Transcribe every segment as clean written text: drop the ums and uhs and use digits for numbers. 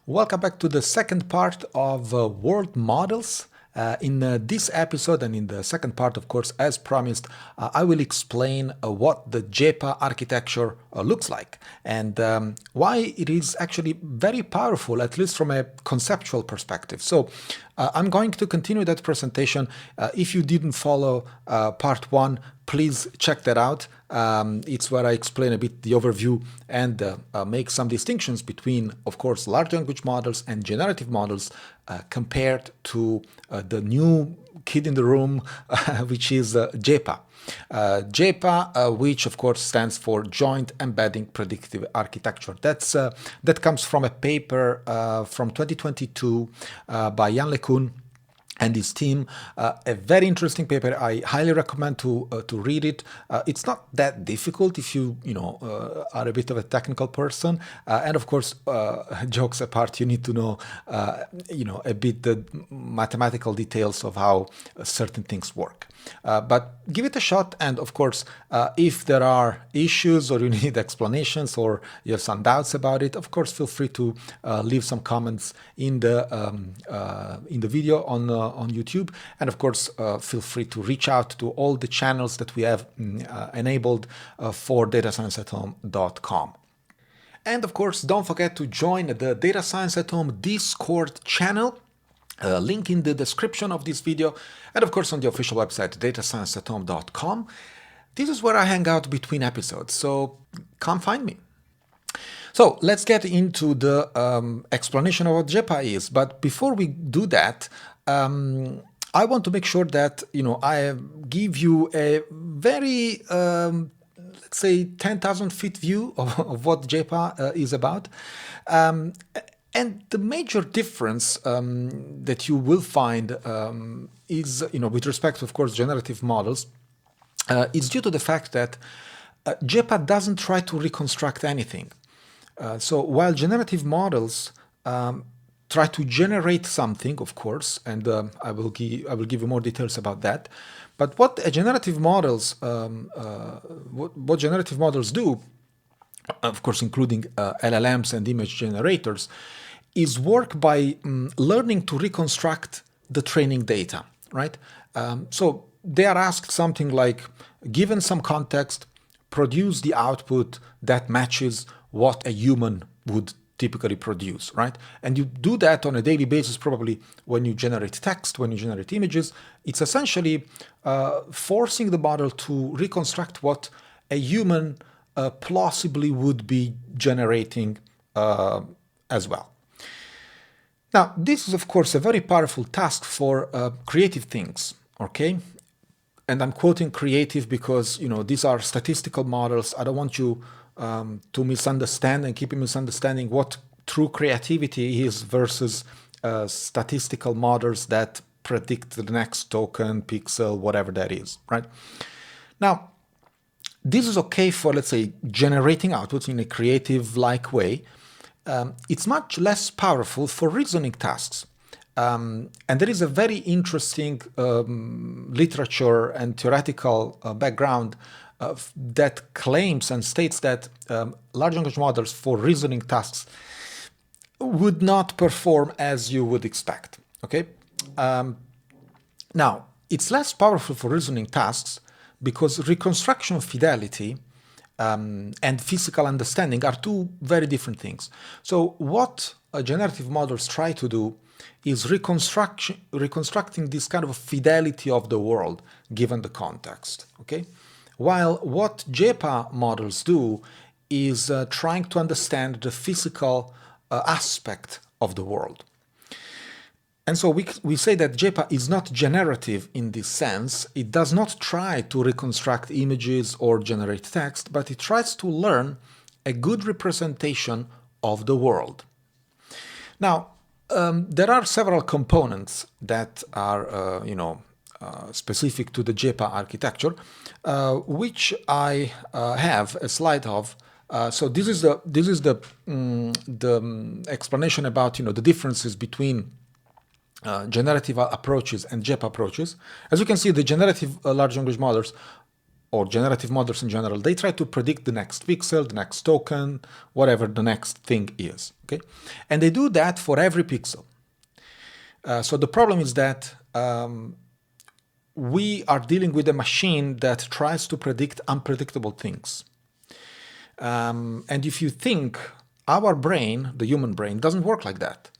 Welcome back to the second part of world models. In this episode and in the second part, of course, as promised, I will explain what the JEPA architecture looks like and why it is actually very powerful, at least from a conceptual perspective. So I'm going to continue that presentation. If you didn't follow part one, please check that out. It's where I explain a bit the overview and make some distinctions between, of course, large language models and generative models compared to the new kid in the room, which is JEPA. JEPA, which of course stands for Joint Embedding Predictive Architecture. That comes from a paper from 2022 by Jan LeCun and his team. A very interesting paper. I highly recommend to read it. It's not that difficult if you are a bit of a technical person, and of course, jokes apart, you need to know a bit the mathematical details of how certain things work. But give it a shot, and of course, if there are issues or you need explanations or you have some doubts about it, of course, feel free to leave some comments in the video on YouTube, and of course, feel free to reach out to all the channels that we have enabled for datascienceathome.com. And of course, don't forget to join the Data Science at Home Discord channel. Link in the description of this video, and of course on the official website datascienceathome.com. This is where I hang out between episodes, so come find me. So let's get into the explanation of what JEPA is. But before we do that, I want to make sure that I give you a very let's say 10,000 feet view of what JEPA is about. And the major difference that you will find is, with respect to, of course, generative models, is due to the fact that JEPA doesn't try to reconstruct anything. So while generative models try to generate something, of course, and I will give you more details about that. But what generative models do, of course, including LLMs and image generators, is work by learning to reconstruct the training data, right? So they are asked something like, given some context, produce the output that matches what a human would typically produce, right? And you do that on a daily basis, probably when you generate text, when you generate images. It's essentially forcing the model to reconstruct what a human plausibly would be generating as well. Now, this is, of course, a very powerful task for creative things, okay? And I'm quoting creative because, these are statistical models. I don't want you to misunderstand and keep misunderstanding what true creativity is versus statistical models that predict the next token, pixel, whatever that is, right? Now, this is okay for, let's say, generating outputs in a creative-like way. It's much less powerful for reasoning tasks. And there is a very interesting literature and theoretical background that claims and states that large language models for reasoning tasks would not perform as you would expect. Okay. Now, it's less powerful for reasoning tasks because reconstruction fidelity and physical understanding are two very different things. So what generative models try to do is reconstructing this kind of fidelity of the world given the context. Okay, while what JEPA models do is trying to understand the physical aspect of the world. And so we say that JEPA is not generative in this sense. It does not try to reconstruct images or generate text, but it tries to learn a good representation of the world. Now, there are several components that are, specific to the JEPA architecture, which I have a slide of. So this is the explanation about the differences between generative approaches and JEPA approaches. As you can see, the generative large language models or generative models in general, they try to predict the next pixel, the next token, whatever the next thing is, okay? And they do that for every pixel. So the problem is that we are dealing with a machine that tries to predict unpredictable things. And if you think, our brain, the human brain, doesn't work like that.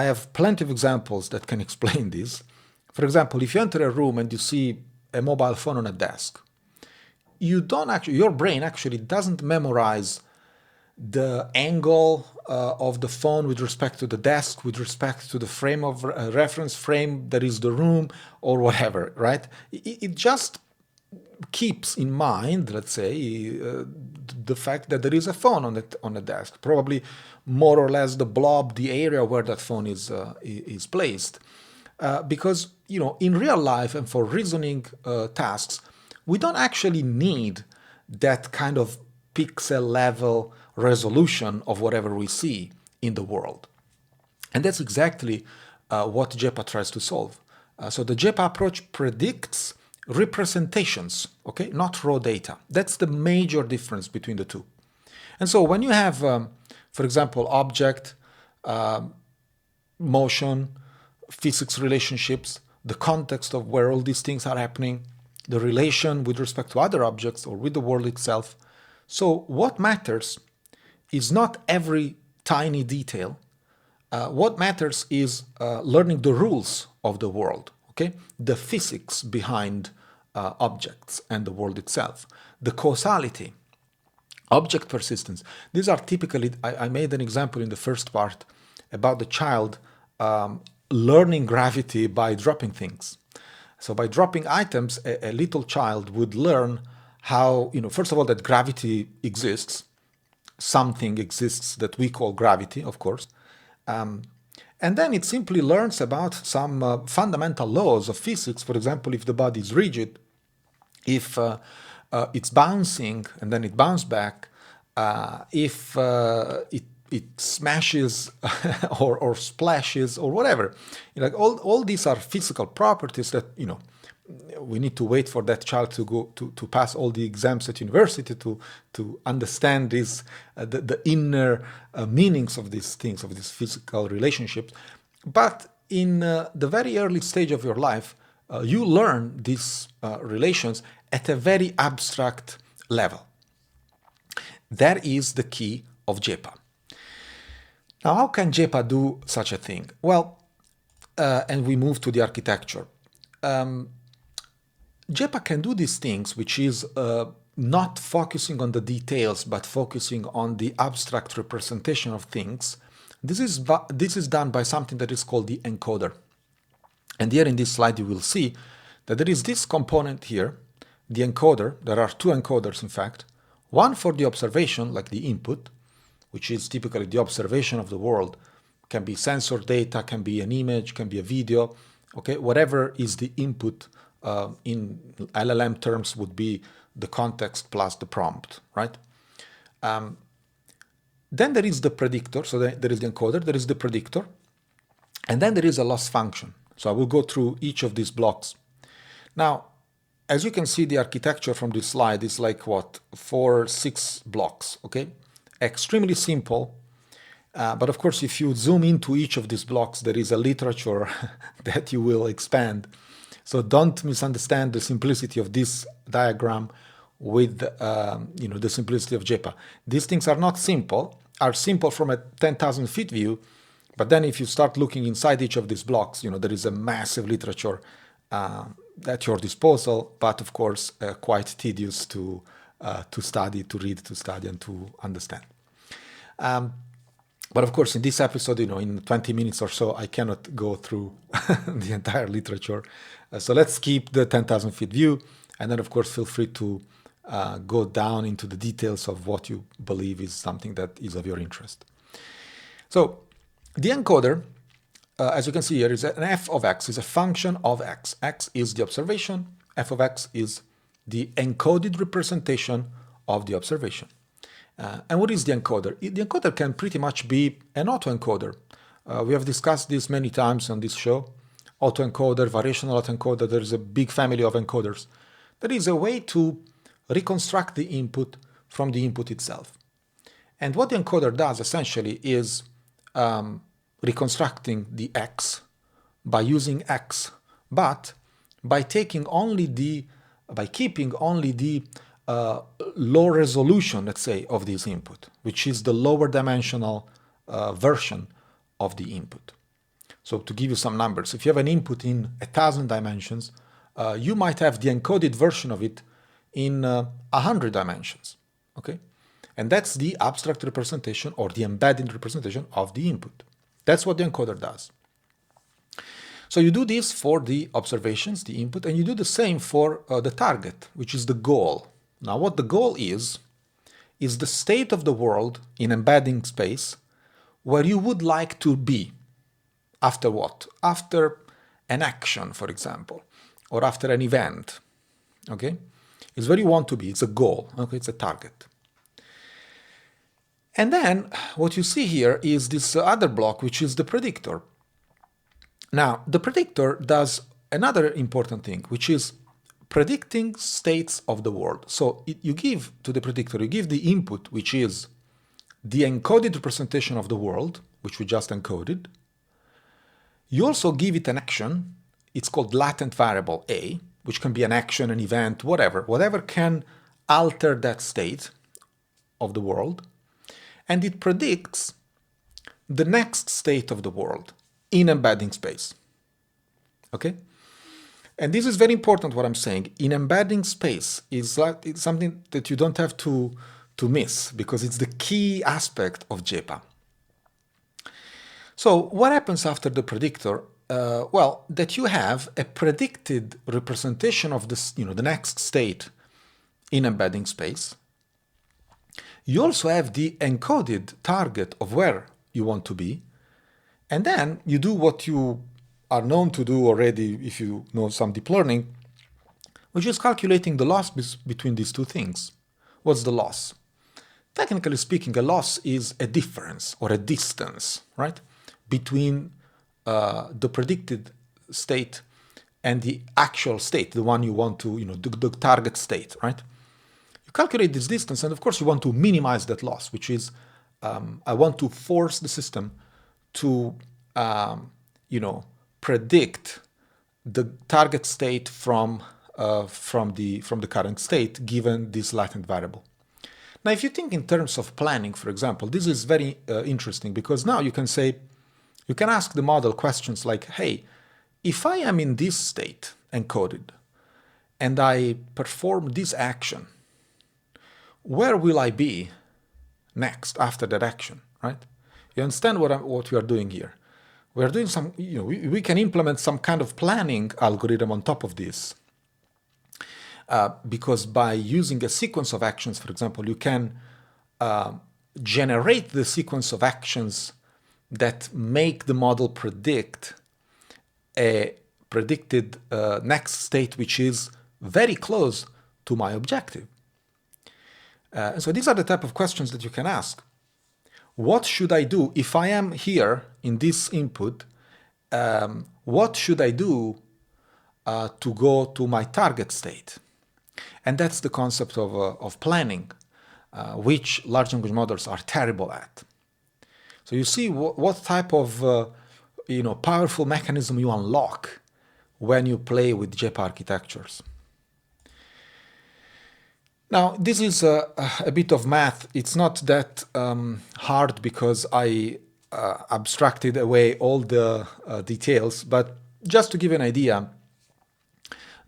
I have plenty of examples that can explain this. For example, if you enter a room and you see a mobile phone on a desk, your brain actually doesn't memorize the angle of the phone with respect to the desk, with respect to the frame of reference frame that is the room, or whatever, right? It just keeps in mind, let's say, the fact that there is a phone on the desk, probably more or less the blob, the area where that phone is placed. Because, in real life and for reasoning tasks, we don't actually need that kind of pixel level resolution of whatever we see in the world. And that's exactly what JEPA tries to solve. So the JEPA approach predicts representations, okay, not raw data. That's the major difference between the two. And so when you have, for example, object, motion, physics relationships, the context of where all these things are happening, the relation with respect to other objects or with the world itself. So what matters is not every tiny detail. What matters is learning the rules of the world, okay? The physics behind objects and the world itself, the causality, object persistence. These are typically, I made an example in the first part about the child learning gravity by dropping things. So by dropping items, a little child would learn how, first of all, that gravity exists. Something exists that we call gravity, of course. And then it simply learns about some fundamental laws of physics. For example, if the body is rigid, if it's bouncing and then it bounces back, if it smashes or splashes or whatever. Like all these are physical properties that, we need to wait for that child to go to pass all the exams at university to understand this, the inner meanings of these things, of these physical relationships. But in the very early stage of your life, you learn these relations at a very abstract level. That is the key of JEPA. Now, how can JEPA do such a thing? Well, and we move to the architecture. JEPA can do these things, which is not focusing on the details, but focusing on the abstract representation of things. This is done by something that is called the encoder. And here in this slide, you will see that there is this component here, the encoder. There are two encoders, in fact. One for the observation, like the input, which is typically the observation of the world. Can be sensor data, can be an image, can be a video, okay? Whatever is the input in LLM terms would be the context plus the prompt, right? Then there is the predictor, so there is the encoder, there is the predictor, and then there is a loss function. So I will go through each of these blocks. Now, as you can see, the architecture from this slide is like what, 4-6 blocks, okay? Extremely simple, but of course, if you zoom into each of these blocks, there is a literature that you will expand. So don't misunderstand the simplicity of this diagram with the simplicity of JEPA. These things are not simple, are simple from a 10,000 feet view, but then if you start looking inside each of these blocks, there is a massive literature at your disposal, but of course quite tedious to study, to read, to study, and to understand. But of course, in this episode, in 20 minutes or so, I cannot go through the entire literature. So let's keep the 10,000 feet view. And then, of course, feel free to go down into the details of what you believe is something that is of your interest. So the encoder, as you can see here, is an f of x, is a function of x. X is the observation. F of x is the encoded representation of the observation. And what is the encoder? The encoder can pretty much be an autoencoder. We have discussed this many times on this show. Autoencoder, variational autoencoder, there is a big family of encoders. There is a way to reconstruct the input from the input itself. And what the encoder does essentially is reconstructing the X by using X, but by keeping only the low resolution, let's say, of this input, which is the lower dimensional version of the input. So to give you some numbers, if you have an input in 1,000 dimensions, you might have the encoded version of it in 100 dimensions, okay? And that's the abstract representation or the embedded representation of the input. That's what the encoder does. So you do this for the observations, the input, and you do the same for the target, which is the goal. Now what the goal is the state of the world in embedding space where you would like to be. After what? After an action, for example, or after an event, okay? It's where you want to be, it's a goal, okay? It's a target. And then what you see here is this other block, which is the predictor. Now, the predictor does another important thing, which is predicting states of the world. So you give to the predictor, you give the input, which is the encoded representation of the world, which we just encoded. You also give it an action. It's called latent variable A, which can be an action, an event, whatever can alter that state of the world. And it predicts the next state of the world in embedding space. Okay? And this is very important what I'm saying. In embedding space, it's something that you don't have to miss, because it's the key aspect of JEPA. So what happens after the predictor? Well, that you have a predicted representation of this, the next state in embedding space. You also have the encoded target of where you want to be. And then you do what you are known to do already if you know some deep learning, which is calculating the loss between these two things. What's the loss? Technically speaking, a loss is a difference or a distance, right, between the predicted state and the actual state, the one you want to, the target state, right? You calculate this distance, and of course you want to minimize that loss, which is I want to force the system to, predict the target state from the current state given this latent variable. Now, if you think in terms of planning, for example, this is very interesting, because now you can ask the model questions like, hey, if I am in this state encoded and I perform this action, where will I be next after that action, right? You understand what we are doing here? We are doing some, we can implement some kind of planning algorithm on top of this. Because by using a sequence of actions, for example, you can generate the sequence of actions that make the model predict a predicted next state, which is very close to my objective. So these are the type of questions that you can ask. What should I do if I am here in this input? What should I do to go to my target state? And that's the concept of planning, which large language models are terrible at. So you see what type of powerful mechanism you unlock when you play with JEPA architectures. Now, this is a bit of math. It's not that hard because I abstracted away all the details, but just to give you an idea,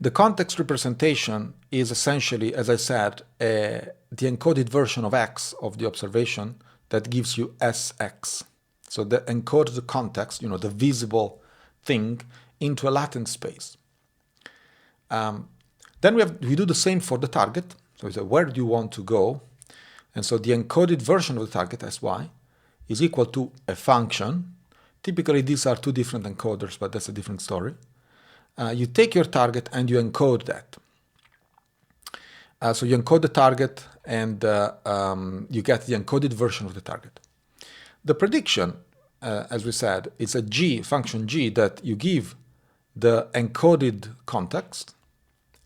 the context representation is essentially, as I said, the encoded version of X of the observation that gives you SX. So that encodes the context, the visible thing, into a latent space. Then we do the same for the target. So we say, where do you want to go? And so the encoded version of the target, SY, is equal to a function. Typically, these are two different encoders, but that's a different story. You take your target and you encode that. So you encode the target and you get the encoded version of the target. The prediction, as we said, is a function G that you give the encoded context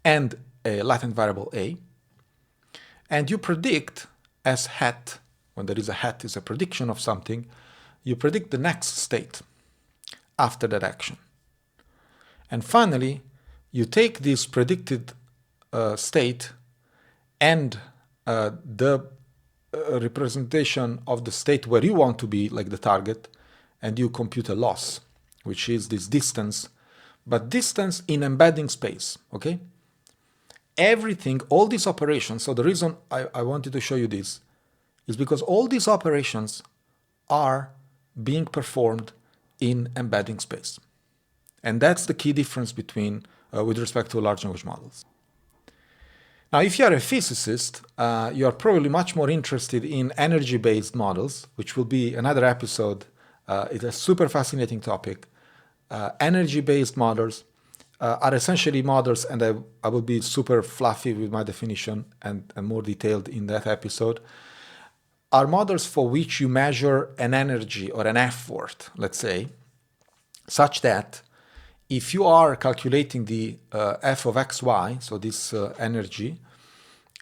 and a latent variable a, and you predict as hat, when there is a hat is a prediction of something, you predict the next state after that action. And finally, you take this predicted state and the representation of the state where you want to be, like the target, and you compute a loss, which is this distance, but distance in embedding space, okay? Everything, all these operations, so the reason I wanted to show you this is because all these operations are being performed in embedding space. And that's the key difference between, with respect to large language models. Now, if you are a physicist, you are probably much more interested in energy-based models, which will be another episode. It's a super fascinating topic. Energy-based models are essentially models, and I will be super fluffy with my definition and more detailed in that episode, are models for which you measure an energy or an effort, let's say, such that if you are calculating the f of xy, so this energy,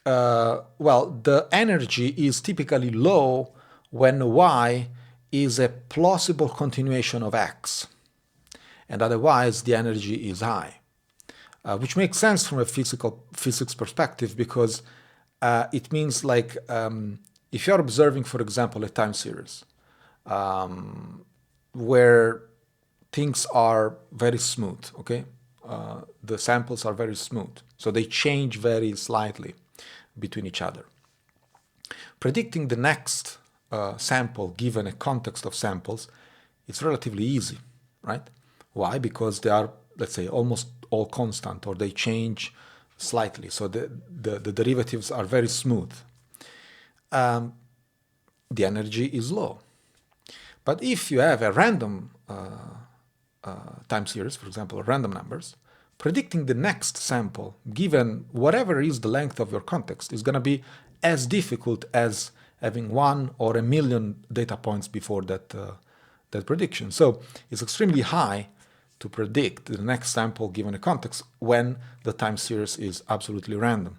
well, the energy is typically low when y is a plausible continuation of x, and otherwise the energy is high, which makes sense from a physics perspective, because it means like if you're observing, for example, a time series where things are very smooth, okay? The samples are very smooth, so they change very slightly between each other. Predicting the next sample given a context of samples is relatively easy, right? Why? Because they are, let's say, almost all constant, or they change slightly, so the derivatives are very smooth. The energy is low. But if you have a random time series, for example, random numbers, predicting the next sample, given whatever is the length of your context, is going to be as difficult as having 1 or 1 million data points before that prediction. So it's extremely high to predict the next sample given a context when the time series is absolutely random.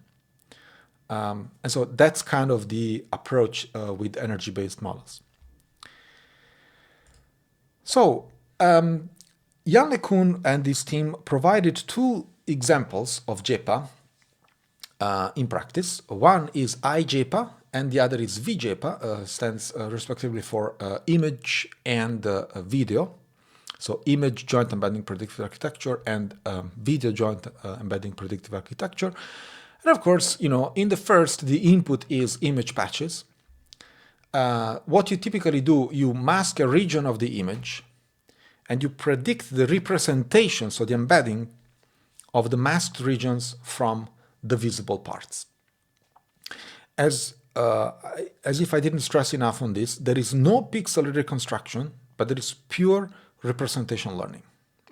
And so that's kind of the approach with energy-based models. So Jan LeCun and his team provided 2 examples of JEPA in practice. One is iJEPA and the other is vJEPA, stands respectively for image and video. So image joint embedding predictive architecture and video joint embedding predictive architecture. And of course, you know, in the first, the input is image patches. What you typically do, you mask a region of the image and you predict the representation, so the embedding of the masked regions from the visible parts. As if I didn't stress enough on this, there is no pixel reconstruction, but there is pure representation learning,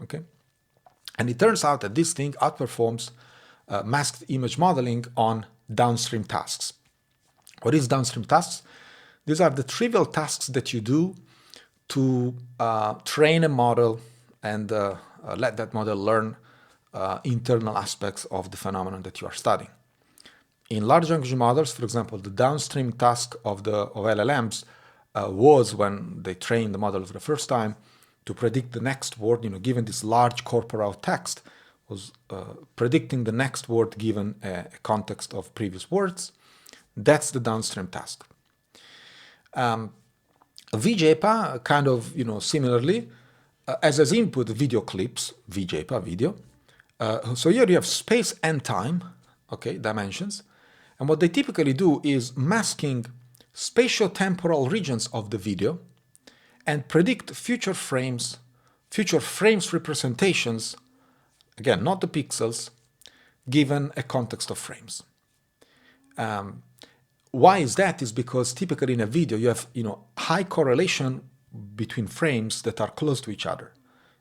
okay? And it turns out that this thing outperforms masked image modeling on downstream tasks. What is downstream tasks? These are the trivial tasks that you do to train a model and let that model learn internal aspects of the phenomenon that you are studying. In large language models, for example, the downstream task of LLMs was, when they trained the model for the first time, to predict the next word, you know, given this large corpora of text, was predicting the next word given a context of previous words. That's the downstream task. vJEPA, kind of, you know, similarly, as input video clips, vJEPA, video. So here you have space and time, okay, dimensions. And what they typically do is masking spatiotemporal regions of the video and predict future frames representations, again, not the pixels, given a context of frames. Why is that? Is because typically in a video you have, you know, high correlation between frames that are close to each other.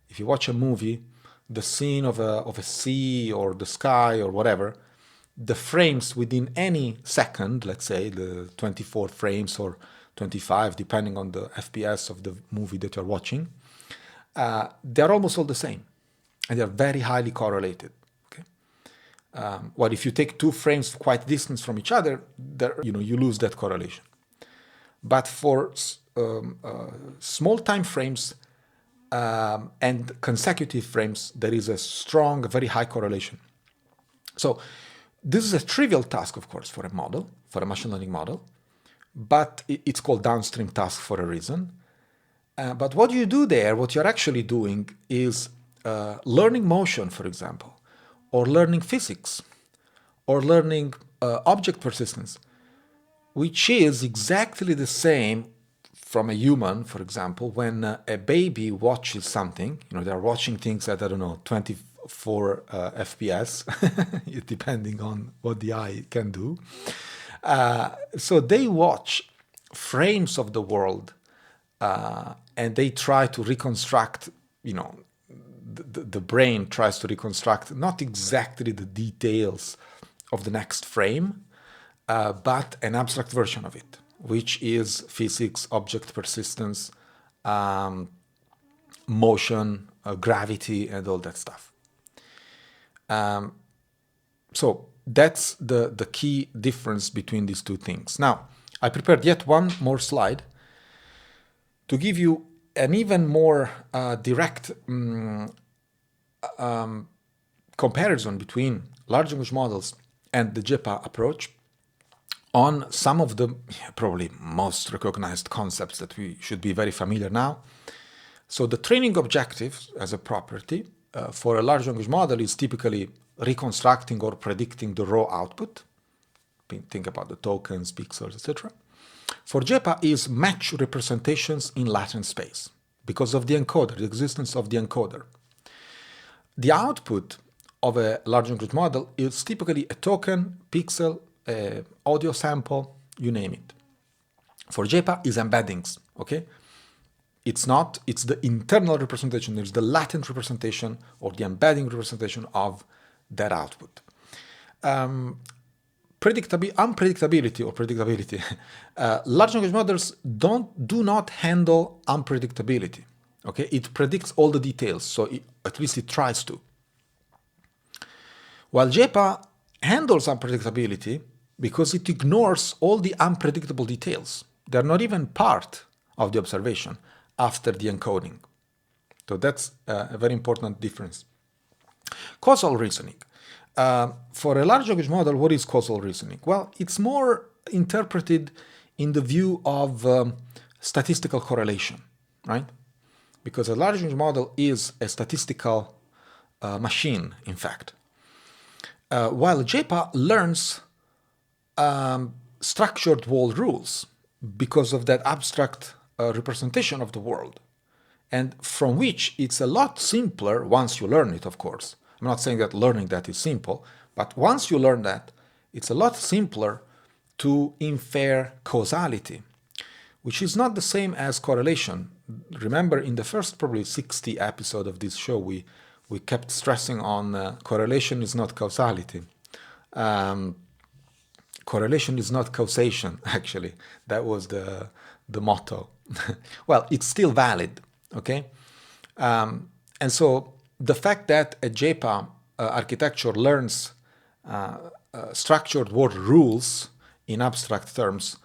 If you watch a movie, the scene of a sea or the sky or whatever, the frames within any second, let's say the 24 frames or 25, depending on the FPS of the movie that you're watching, they're almost all the same, and they're very highly correlated. Okay, Well, if you take two frames quite distant from each other, there, you lose that correlation. But for small time frames and consecutive frames, there is a strong, very high correlation. So this is a trivial task, of course, for a model, for a machine learning model, but it's called downstream task for a reason. But what you do there, what you're actually doing is learning motion, for example, or learning physics, or learning object persistence, which is exactly the same from a human, for example, when a baby watches something, they're watching things at, 24 FPS, depending on what the eye can do. So they watch frames of the world and they try to reconstruct, the brain tries to reconstruct not exactly the details of the next frame, but an abstract version of it, which is physics, object persistence, motion, gravity, and all that stuff. So that's the key difference between these two things. Now, I prepared yet one more slide to give you an even more direct comparison between large language models and the JEPA approach on some of the probably most recognized concepts that we should be very familiar now. So the training objective as a property for a large language model is typically reconstructing or predicting the raw output. Think about the tokens, pixels, etc. For JEPA is match representations in latent space because of the encoder, the existence of the encoder. The output of a large language model is typically a token, pixel, audio sample, you name it. For JEPA is embeddings, okay? It's the internal representation, there's the latent representation or the embedding representation of that output. Unpredictability or predictability. Large language models do not handle unpredictability, okay? It predicts all the details, so at least it tries to. While JEPA handles unpredictability because it ignores all the unpredictable details. They're not even part of the observation after the encoding. So that's a very important difference. Causal reasoning. For a large language model, what is causal reasoning? Well, it's more interpreted in the view of statistical correlation, right? Because a large language model is a statistical machine, in fact. While JEPA learns structured world rules because of that abstract representation of the world, and from which it's a lot simpler once you learn it, of course. I'm not saying that learning that is simple, but once you learn that, it's a lot simpler to infer causality, which is not the same as correlation. Remember, in the first probably 60 episode of this show, we kept stressing on correlation is not causality. Correlation is not causation, actually. That was the motto. Well, it's still valid, okay? And so the fact that a JEPA architecture learns structured word rules in abstract terms,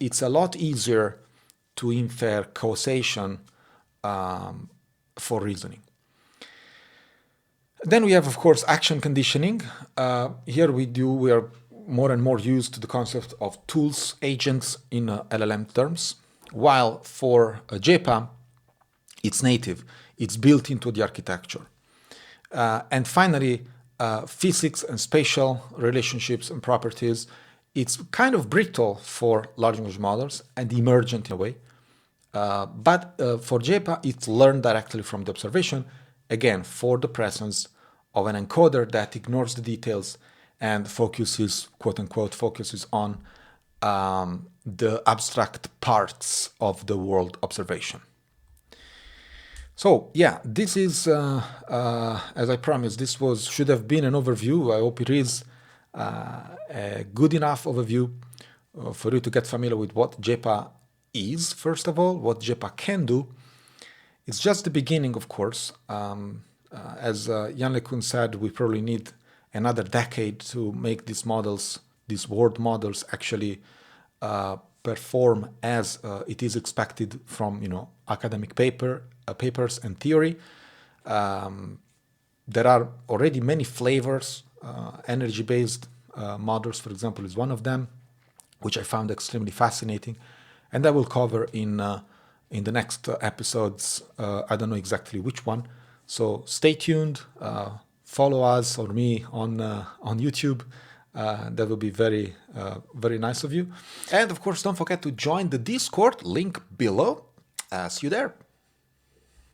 it's a lot easier to infer causation for reasoning. Then we have, of course, action conditioning. Here we are more and more used to the concept of tools, agents in LLM terms, while for JEPA, it's native. It's built into the architecture. And finally, physics and spatial relationships and properties, it's kind of brittle for large language models and emergent in a way. But for JEPA, it's learned directly from the observation, again, for the presence of an encoder that ignores the details and focuses, quote unquote, focuses on the abstract parts of the world observation. So yeah, this is, as I promised, this should have been an overview. I hope it is a good enough overview for you to get familiar with what JEPA is, first of all, what JEPA can do. It's just the beginning, of course. As Jan LeCun said, we probably need another decade to make these models, these world models, actually perform as it is expected from academic papers and theory. There are already many flavors. Energy-based models, for example, is one of them, which I found extremely fascinating, and I will cover in the next episodes. I don't know exactly which one, so stay tuned. Follow us or me on YouTube. That would be very very nice of you. And of course, don't forget to join the Discord link below. See you there.